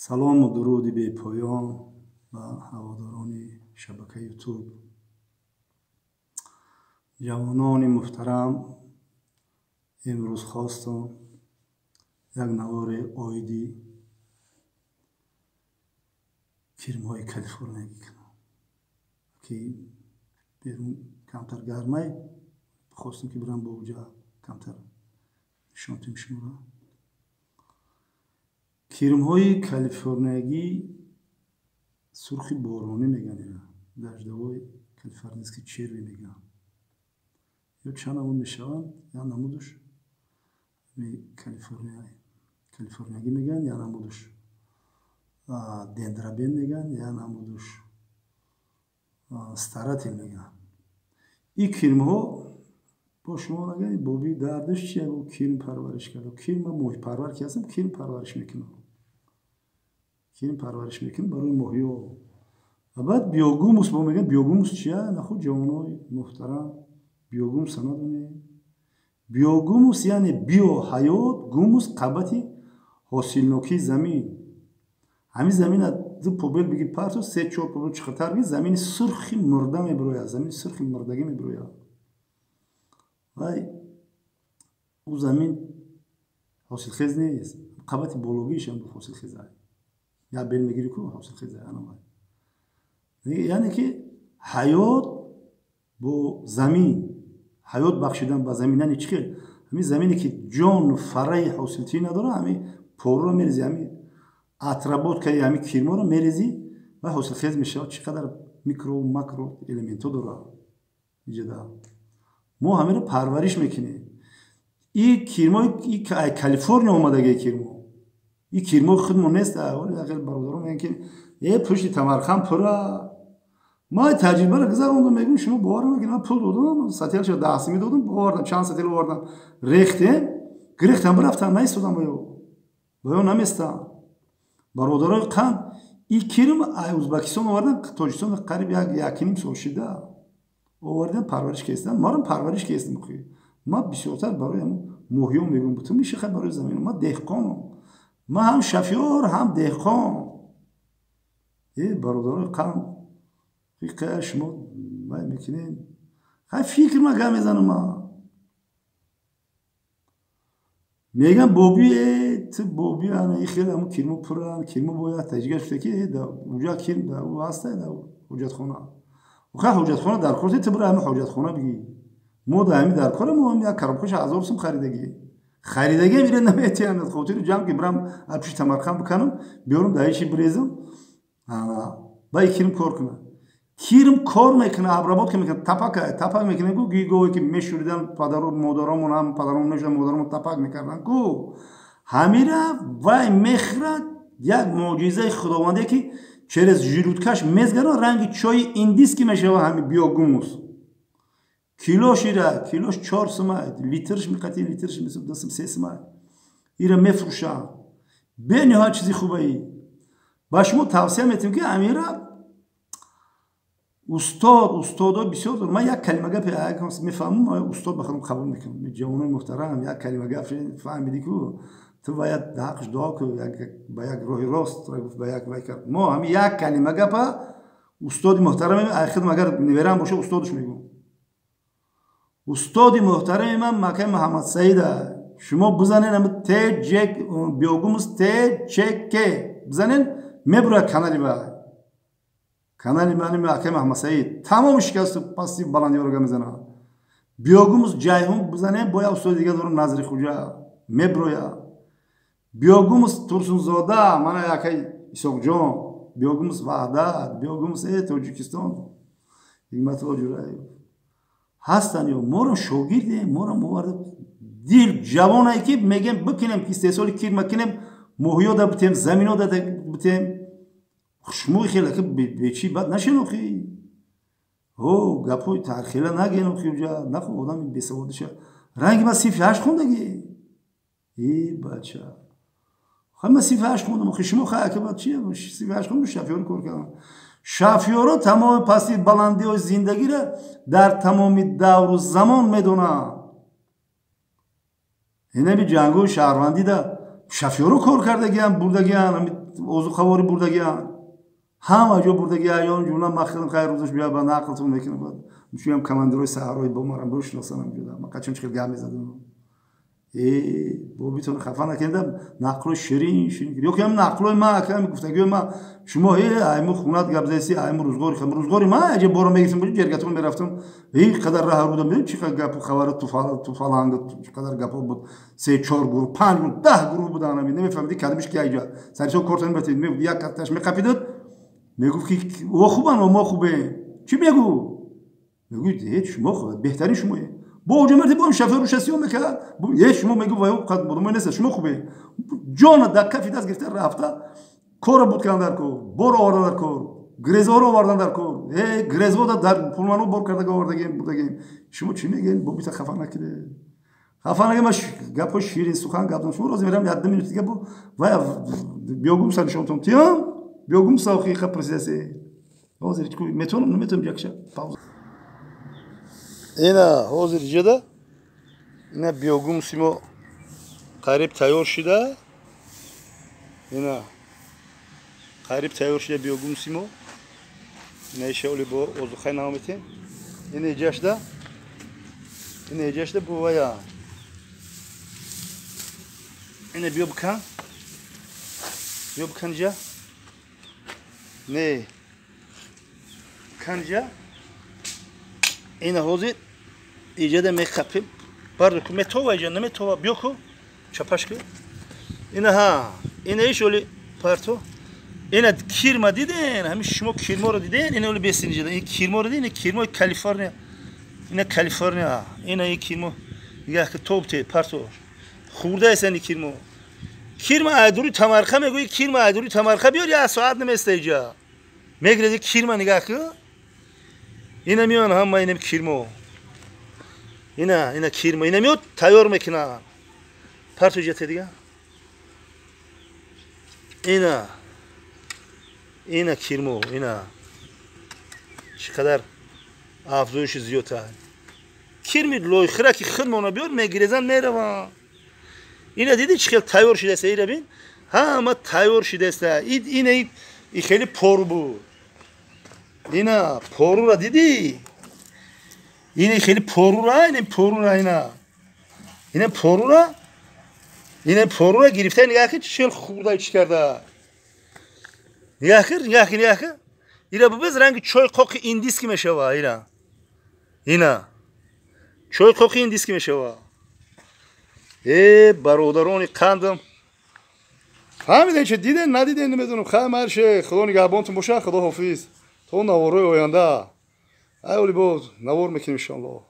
سلام و درودی به پایان و هواداران شبکه یوتیوب. جوانان محترم، امروز خواستم یک نوار آیدی کرم های کالیفرنیایی کنم که بیرون کمتر گرمه، خواستم که برم با اوجا کمتر شانتیم شمورا. کرم های کالیفرنیایی سرخی بارانی میگن، دجدوای کالیفرنیایی چیروی میگن، یا چند نمود میشوند یا نمودش کالیفرنیایی میگن یا نمودش دندرابین میگن یا نمودش ستاراتل میگن. این کرم ها با شما نگه بابی دردش چیه؟ با کرم پرورش کرد. کرم من ماهی پرور که هستم کرم پرورش میکنم. کرم پرورش میکنم برای ماهی ها. و بعد بیوگوموس با میگن بیوگوموس چیه؟ نخود جوانای محترم بیوگوموس ندونه. بیوگوموس یعنی بیو حیات، گوموس قبطی حاصلنوکی زمین. همین زمین از دو پوبل بگی پارتو سه چهار پوبل چقدر بگی زمین سرخی مرده میبروید، زمین سرخی مردگی میبروید. وای او زمین حاصل خیز نیست، قبطی بالوگیش هم حاصل خیزه. یا بیل میگیری کو حاصل خیزه آنها. یعنی که حیات با زمین، حیات بخشیدن با زمین یعنی چیه؟ همین زمینی که جان و فرای حاصلتی نداره، همین پور رو میریزی، همین اترابات که همین کرما رو میریزی و حاصل خیز میشه. چقدر میکرو و ماکرو الیمنتو داره اینجا. ما همه رو پرورش میکنیم. این کرما این کالیفرنیا اومده کرما. این کرما خودمون نیست. ولی اگر برادران میگن که یه پشت تمرخم پره. ما تجربه رو گذروندم، میگم شما باور نکنید من پول دادم، ساتیل شد دستمی دادم، باوردم چند ساتیل آوردم، گرفتم برفتم نیستم بایا نمیستم. برادرای قند این کرم ازبکستان آوردن، تاجیکستان قریب یک سال شده آوردن پرورش کردن. ما رو پرورش کردیم خوی. ما بسیارتر برای ماهیان میگم تو میشه خیلی برای زمین. ما دهقانم، ما هم شفیار هم دهقان. ای برادرای قند که شما میکنین خیلی فکر مگه میزنم. ما میگم بابی تو بابی آنها خیلی همون کرمو پران کرمو باید تجربه شده که اوجا کرم دا او هسته دا حجت خانه و خیلی حجت خانه در کارتی تو برای همه حجت خانه بگی ما دائمی در کار ما هم یک کربخوش 1000 سوم خریدگی میره نمیتونم خاطر جمع که برم ابشی تمرکم بکنم بیارم دایشی بریزم با کرم کار کنم. کرم کار میکنه، ابرابات که میکنه تپک میکنه گویی که میشوریدن پدر و مادرامون هم پدرامون نشدن مادرامون تپک میکردن گو همیره وای مخرد یک معجزه خداونده که چرز ژیرودکش مزگرا رنگ چای ایندیس که میشه و همین بیوگوموس کیلوش ایره کیلوش 4 سومه لیترش میقتی لیترش میسه دستم 3 سومه ایره میفروشن به نهایت چیزی خوبه ای باش. ما توصیه میتیم که امیره استاد بسیار دور. من یک کلمه گپ میفهمم، استاد بخوام قبول میکنم. جوانای محترم یک کلمه گپ فهمیدی کو تو باید حقش دعا کنی با یک راه راست با یک ما همین یک کلمه گپ استاد محترم اخیر اگر نویرم باشه استادش میگم. استاد محترم من مکه محمد سعید شما بزنین هم ت جک بیوگوموس ت چک بزنین میبره کانالی من مکه محمد سعید تمام شکست پاسی بلندی رو میزنه. بیوگوموس جایهم بزنه باید استاد دیگه دارم نظری خوجا میبره. بیوگوموس ترسون زاده من یکی اسحاق جان بیوگوموس وحدت بیوگوموس تاجیکستان حکمت الله جورایی هستن. یا ما رو شاگرد ما رو موارد دیر جوانایی که میگن بکنیم که 3 سال کیر مکنیم ماهیا دا بتیم زمینا دا بتیم خشموی خیلی که به چی بد نشینو خی او گپوی ترخیله نگینو خی اونجا نخو آدم بیسوادشه رنگ ما 38 خوندگی ای بچه خیلی ما 38 خوندم خشمو خیلی که بعد چیه 38 خوندم شفیار کار کردم. شفیارا تمام پسی بلندی و زندگی را در تمام دور و زمان میدونه. اینه بی جنگو شهروندی دا شفیارو کار کردگی هم بردگی هم ozuqavori burdagiyan hamma jo burdaги ayon jumla maqsadam xayr ro'zosh biya ba naqltun mekinam мушуям командирой саҳрои бомарам бошносанам ҷудам ма қачон чихел гап мезадам бобитон хафа накендам нақлои ширин ширин ёки ҳам нақлои ма акам гуфтагиёи ма шумо айму хунат гап зайси айму рӯзгори хам рӯзгори ма аҷа боро мегифтам бо ҷергатон мерафтам қадар раҳ будам бе чи гапу хабара туфаланга қадар гапо буд 3-4 гурӯҳ 5 гурӯҳ 10 гурӯҳ буданд намефаҳмиди кадимиш ки аҷа сарисо кортан батид мегуфт як карташ меқапидад мегуфт ки о хубан мо хубем чӣ мегӯ мегӯед ҳеҷ шумо беҳтарин шумоед бо ҷамати бо шофёр рӯшасиё мекард ҳеҷ шумо мегӯ вай қад будмо нест шумо хубед ҷона дар кафи даст гирифта рафта кора буд кан дар кор боро овардан дар кор грезоро овардан дар кор грезода дар пулману бор кардага овардагем бурдагем шумо чӣ мегӯед бобита хафа накиде хафа наге ма гапо ширин сухан гап шумо рози мерам 1 минут дига бо вай биёгум саншонтон тиям биёгум савхиқа пресидасе ҳозир метонам наметонам якша пауза ина ҳозир ҷада ина биёгумсимо қариб тайёр шуда ина қариб тайёр шуда биёгумсимо ина ишаоли бо озухай намометем ина иҷашда бувая ина биё бикан ҷа не канҷа ина ҳозир иҷада меқапем барку метова иҷа наметова биёку чапашку ина ҳа ина ишоли парто ина кирма диден ҳамин шумо кирморо диден ина оли бесин иҷада ин кирморо диден кирмои калифорния ина калифорния ина и кирмо яки топте парто хурда эсани кирма айдури тамарха мегӯи кирма айдури тамарха биёр як соат наместа иҷа мегиреди кирма нигаҳ ку ина миён ҳама инам кирмо ина кирма ина миёд тайёр мекунад парто ҷате дига ина кирмо ина чӣ қадар афзоиши зиёд аст кирми лойхира ки худмона биёр мегирезанд мераванд ина диди чӣ хел тайёр шудааст ира бин ҳама тайёр шудааст ина и хеле пору буд ина порура диди ина хеле порура ина порура гирифта нигаҳ ки чӣ хел хурда чӣ карда нигаҳ кир ира бубез ранги чой қоқи индиски мешава ина чой қоқи индиски мешава бародарони қандам ҳамида чӣ диден надиден намедонам хай марше худо нигаҳбонтон боша худо ҳофиз то наворои оянда айоли боз навор мекунем иншоаллоҳ